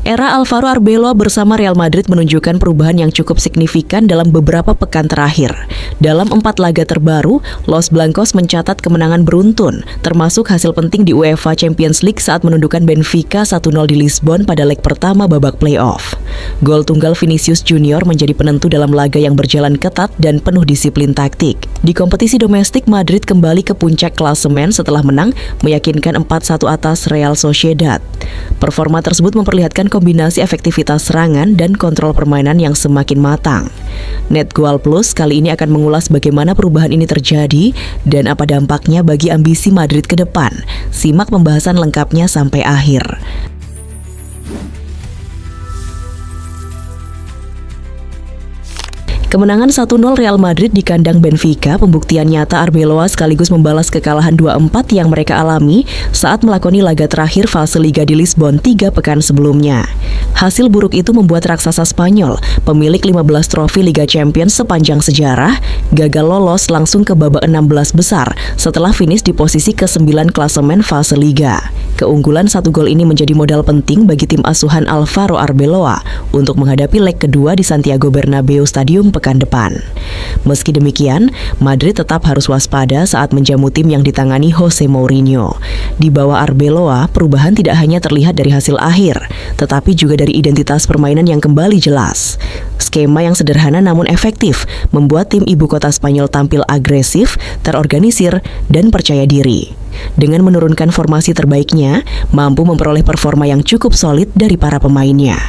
Era Alvaro Arbeloa bersama Real Madrid menunjukkan perubahan yang cukup signifikan dalam beberapa pekan terakhir. Dalam 4 laga terbaru, Los Blancos mencatat kemenangan beruntun, termasuk hasil penting di UEFA Champions League saat menundukkan Benfica 1-0 di Lisbon pada leg pertama babak playoff. Gol tunggal Vinicius Junior menjadi penentu dalam laga yang berjalan ketat dan penuh disiplin taktik. Di kompetisi domestik, Madrid kembali ke puncak klasemen setelah menang meyakinkan 4-1 atas Real Sociedad. Performa tersebut memperlihatkan kombinasi efektivitas serangan dan kontrol permainan yang semakin matang. NetGoal Plus kali ini akan mengulas bagaimana perubahan ini terjadi dan apa dampaknya bagi ambisi Madrid ke depan. Simak pembahasan lengkapnya sampai akhir. Kemenangan 1-0 Real Madrid di kandang Benfica pembuktian nyata Arbeloa sekaligus membalas kekalahan 2-4 yang mereka alami saat melakoni laga terakhir fase Liga di Lisbon 3 pekan sebelumnya. Hasil buruk itu membuat raksasa Spanyol, pemilik 15 trofi Liga Champions sepanjang sejarah, gagal lolos langsung ke babak 16 besar setelah finish di posisi ke-9 klasemen fase Liga. Keunggulan 1 gol ini menjadi modal penting bagi tim asuhan Alvaro Arbeloa untuk menghadapi leg kedua di Santiago Bernabeu Stadium pekan depan. Meski demikian, Madrid tetap harus waspada saat menjamu tim yang ditangani Jose Mourinho. Di bawah Arbeloa, perubahan tidak hanya terlihat dari hasil akhir, tetapi juga dari identitas permainan yang kembali jelas. Skema yang sederhana namun efektif membuat tim ibu kota Spanyol tampil agresif, terorganisir, dan percaya diri. Dengan menurunkan formasi terbaiknya, mampu memperoleh performa yang cukup solid dari para pemainnya.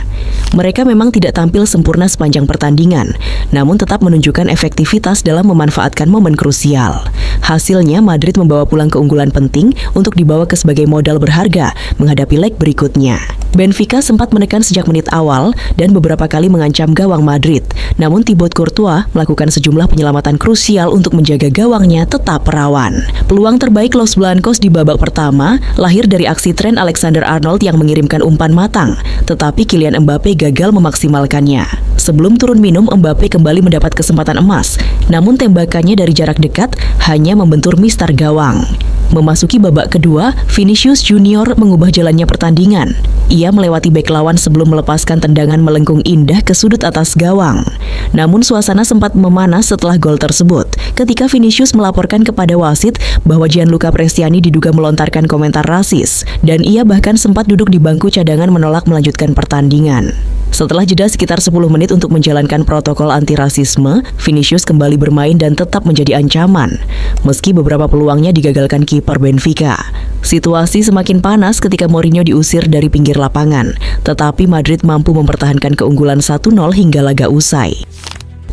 Mereka memang tidak tampil sempurna sepanjang pertandingan, namun tetap menunjukkan efektivitas dalam memanfaatkan momen krusial. Hasilnya, Madrid membawa pulang keunggulan penting untuk dibawa ke sebagai modal berharga menghadapi leg berikutnya. Benfica sempat menekan sejak menit awal dan beberapa kali mengancam gawang Madrid, namun Thibaut Courtois melakukan sejumlah penyelamatan krusial untuk menjaga gawangnya tetap perawan. Peluang terbaik Los Blancos di babak pertama lahir dari aksi Trent Alexander-Arnold yang mengirimkan umpan matang, tetapi Kylian Mbappe gagal memaksimalkannya. Sebelum turun minum, Mbappe kembali mendapat kesempatan emas, namun tembakannya dari jarak dekat hanya membentur mistar gawang. Memasuki babak kedua, Vinicius Junior mengubah jalannya pertandingan. Ia melewati bek lawan sebelum melepaskan tendangan melengkung indah ke sudut atas gawang. Namun suasana sempat memanas setelah gol tersebut, ketika Vinicius melaporkan kepada wasit bahwa Gianluca Prestiani diduga melontarkan komentar rasis, dan ia bahkan sempat duduk di bangku cadangan menolak melanjutkan pertandingan. Setelah jeda sekitar 10 menit untuk menjalankan protokol anti-rasisme, Vinicius kembali bermain dan tetap menjadi ancaman, meski beberapa peluangnya digagalkan kiper Benfica. Situasi semakin panas ketika Mourinho diusir dari pinggir lapangan, tetapi Madrid mampu mempertahankan keunggulan 1-0 hingga laga usai.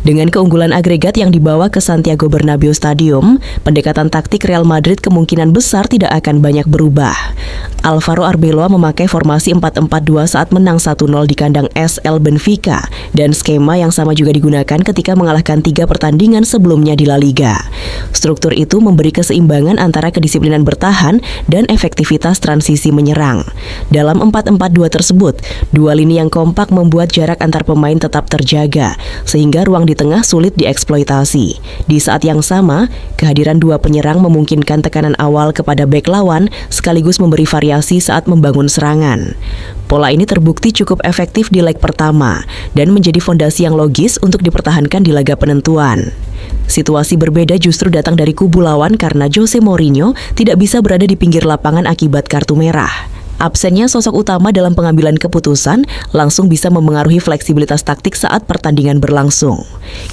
Dengan keunggulan agregat yang dibawa ke Santiago Bernabeu Stadium, pendekatan taktik Real Madrid kemungkinan besar tidak akan banyak berubah. Alvaro Arbeloa memakai formasi 4-4-2 saat menang 1-0 di kandang SL Benfica, dan skema yang sama juga digunakan ketika mengalahkan 3 pertandingan sebelumnya di La Liga. Struktur itu memberi keseimbangan antara kedisiplinan bertahan dan efektivitas transisi menyerang. Dalam 4-4-2 tersebut, 2 lini yang kompak membuat jarak antar pemain tetap terjaga, sehingga ruang di tengah sulit dieksploitasi. Di saat yang sama, kehadiran 2 penyerang memungkinkan tekanan awal kepada bek lawan sekaligus memberi variasi saat membangun serangan. Pola ini terbukti cukup efektif di leg pertama dan menjadi fondasi yang logis untuk dipertahankan di laga penentuan. Situasi berbeda justru datang dari kubu lawan karena Jose Mourinho tidak bisa berada di pinggir lapangan akibat kartu merah. Absennya sosok utama dalam pengambilan keputusan langsung bisa memengaruhi fleksibilitas taktik saat pertandingan berlangsung.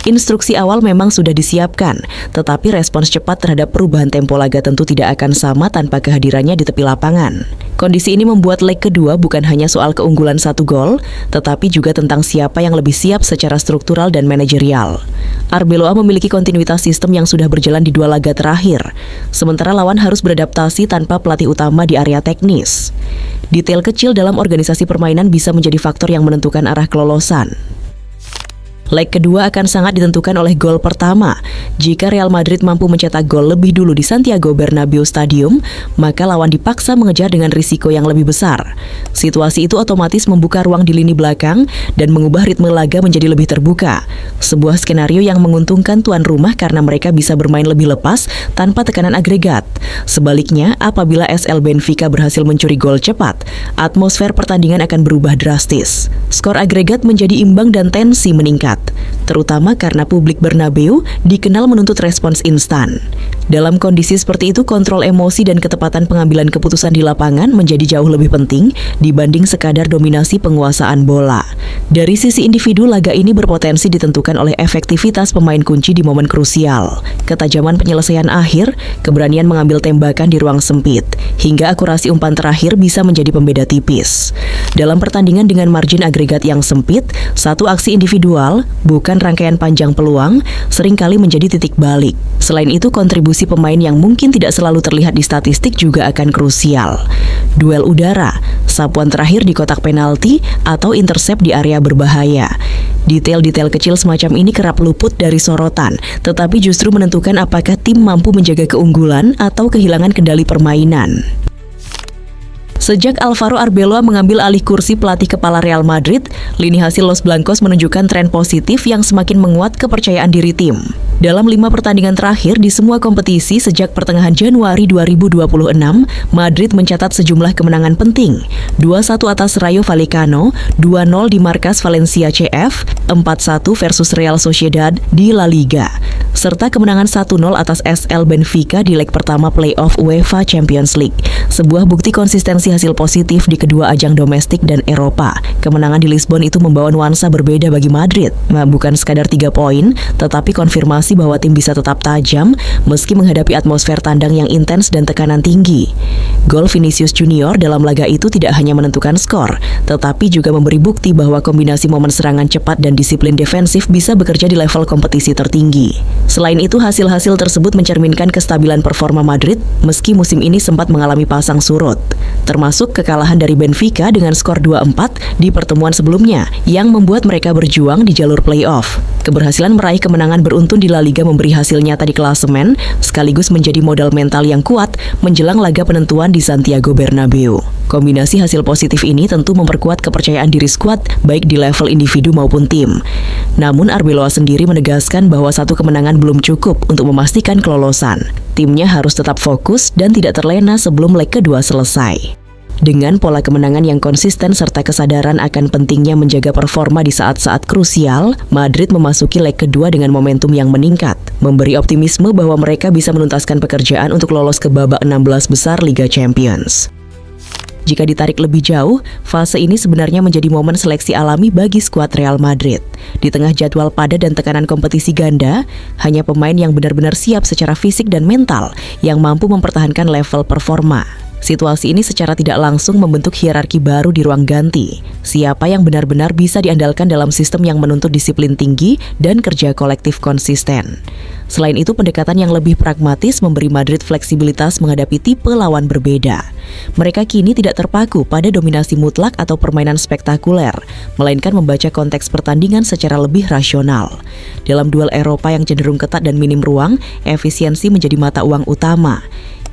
Instruksi awal memang sudah disiapkan, tetapi respons cepat terhadap perubahan tempo laga tentu tidak akan sama tanpa kehadirannya di tepi lapangan. Kondisi ini membuat leg kedua bukan hanya soal keunggulan 1 gol, tetapi juga tentang siapa yang lebih siap secara struktural dan manajerial. Arbeloa memiliki kontinuitas sistem yang sudah berjalan di 2 laga terakhir, sementara lawan harus beradaptasi tanpa pelatih utama di area teknis. Detail kecil dalam organisasi permainan bisa menjadi faktor yang menentukan arah kelolosan. Leg kedua akan sangat ditentukan oleh gol pertama. Jika Real Madrid mampu mencetak gol lebih dulu di Santiago Bernabeu Stadium, maka lawan dipaksa mengejar dengan risiko yang lebih besar. Situasi itu otomatis membuka ruang di lini belakang dan mengubah ritme laga menjadi lebih terbuka. Sebuah skenario yang menguntungkan tuan rumah karena mereka bisa bermain lebih lepas tanpa tekanan agregat. Sebaliknya, apabila SL Benfica berhasil mencuri gol cepat, atmosfer pertandingan akan berubah drastis. Skor agregat menjadi imbang dan tensi meningkat, terutama karena publik Bernabeu dikenal menuntut respons instan. Dalam kondisi seperti itu, kontrol emosi dan ketepatan pengambilan keputusan di lapangan menjadi jauh lebih penting dibanding sekadar dominasi penguasaan bola. Dari sisi individu, laga ini berpotensi ditentukan oleh efektivitas pemain kunci di momen krusial, ketajaman penyelesaian akhir, keberanian mengambil tembakan di ruang sempit, hingga akurasi umpan terakhir bisa menjadi pembeda tipis. Dalam pertandingan dengan margin agregat yang sempit, satu aksi individual, bukan rangkaian panjang peluang, seringkali menjadi titik balik. Selain itu, kontribusi pemain yang mungkin tidak selalu terlihat di statistik juga akan krusial. Duel udara, sapuan terakhir di kotak penalti, atau intercept di area berbahaya. Detail-detail kecil semacam ini kerap luput dari sorotan, tetapi justru menentukan apakah tim mampu menjaga keunggulan atau kehilangan kendali permainan. Sejak Alvaro Arbeloa mengambil alih kursi pelatih kepala Real Madrid, lini hasil Los Blancos menunjukkan tren positif yang semakin menguat kepercayaan diri tim. Dalam 5 pertandingan terakhir di semua kompetisi sejak pertengahan Januari 2026, Madrid mencatat sejumlah kemenangan penting. 2-1 atas Rayo Vallecano, 2-0 di markas Valencia CF, 4-1 versus Real Sociedad di La Liga, serta kemenangan 1-0 atas SL Benfica di leg pertama playoff UEFA Champions League. Sebuah bukti konsistensi hasil positif di kedua ajang domestik dan Eropa. Kemenangan di Lisbon itu membawa nuansa berbeda bagi Madrid. Bukan sekadar 3 poin, tetapi konfirmasi bahwa tim bisa tetap tajam meski menghadapi atmosfer tandang yang intens dan tekanan tinggi. Gol Vinicius Junior dalam laga itu tidak hanya menentukan skor, tetapi juga memberi bukti bahwa kombinasi momen serangan cepat dan disiplin defensif bisa bekerja di level kompetisi tertinggi. Selain itu, hasil-hasil tersebut mencerminkan kestabilan performa Madrid meski musim ini sempat mengalami pasang surut, termasuk kekalahan dari Benfica dengan skor 2-4 di pertemuan sebelumnya yang membuat mereka berjuang di jalur playoff. Keberhasilan meraih kemenangan beruntun di La Liga memberi hasil nyata di klasemen, sekaligus menjadi modal mental yang kuat menjelang laga penentuan di Santiago Bernabeu. Kombinasi hasil positif ini tentu memperkuat kepercayaan diri skuad baik di level individu maupun tim. Namun Arbeloa sendiri menegaskan bahwa satu kemenangan belum cukup untuk memastikan kelolosan. Timnya harus tetap fokus dan tidak terlena sebelum leg kedua selesai. Dengan pola kemenangan yang konsisten serta kesadaran akan pentingnya menjaga performa di saat-saat krusial, Madrid memasuki leg kedua dengan momentum yang meningkat, memberi optimisme bahwa mereka bisa menuntaskan pekerjaan untuk lolos ke babak 16 besar Liga Champions. Jika ditarik lebih jauh, fase ini sebenarnya menjadi momen seleksi alami bagi skuad Real Madrid. Di tengah jadwal padat dan tekanan kompetisi ganda, hanya pemain yang benar-benar siap secara fisik dan mental yang mampu mempertahankan level performa. Situasi ini secara tidak langsung membentuk hierarki baru di ruang ganti. Siapa yang benar-benar bisa diandalkan dalam sistem yang menuntut disiplin tinggi dan kerja kolektif konsisten. Selain itu, pendekatan yang lebih pragmatis memberi Madrid fleksibilitas menghadapi tipe lawan berbeda. Mereka kini tidak terpaku pada dominasi mutlak atau permainan spektakuler, melainkan membaca konteks pertandingan secara lebih rasional. Dalam duel Eropa yang cenderung ketat dan minim ruang, efisiensi menjadi mata uang utama.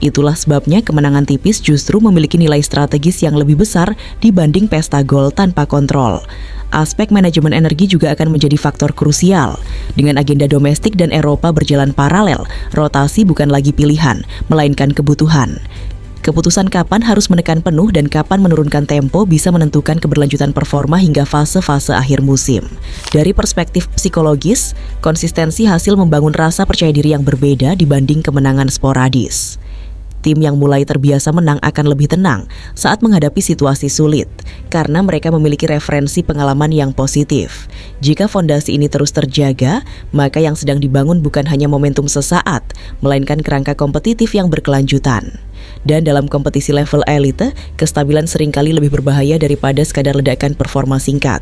Itulah sebabnya kemenangan tipis justru memiliki nilai strategis yang lebih besar dibanding pesta gol tanpa kontrol. Aspek manajemen energi juga akan menjadi faktor krusial. Dengan agenda domestik dan Eropa berjalan paralel, rotasi bukan lagi pilihan, melainkan kebutuhan. Keputusan kapan harus menekan penuh dan kapan menurunkan tempo bisa menentukan keberlanjutan performa hingga fase-fase akhir musim. Dari perspektif psikologis, konsistensi hasil membangun rasa percaya diri yang berbeda dibanding kemenangan sporadis. Tim yang mulai terbiasa menang akan lebih tenang saat menghadapi situasi sulit, karena mereka memiliki referensi pengalaman yang positif. Jika fondasi ini terus terjaga, maka yang sedang dibangun bukan hanya momentum sesaat, melainkan kerangka kompetitif yang berkelanjutan. Dan dalam kompetisi level elite, kestabilan seringkali lebih berbahaya daripada sekadar ledakan performa singkat.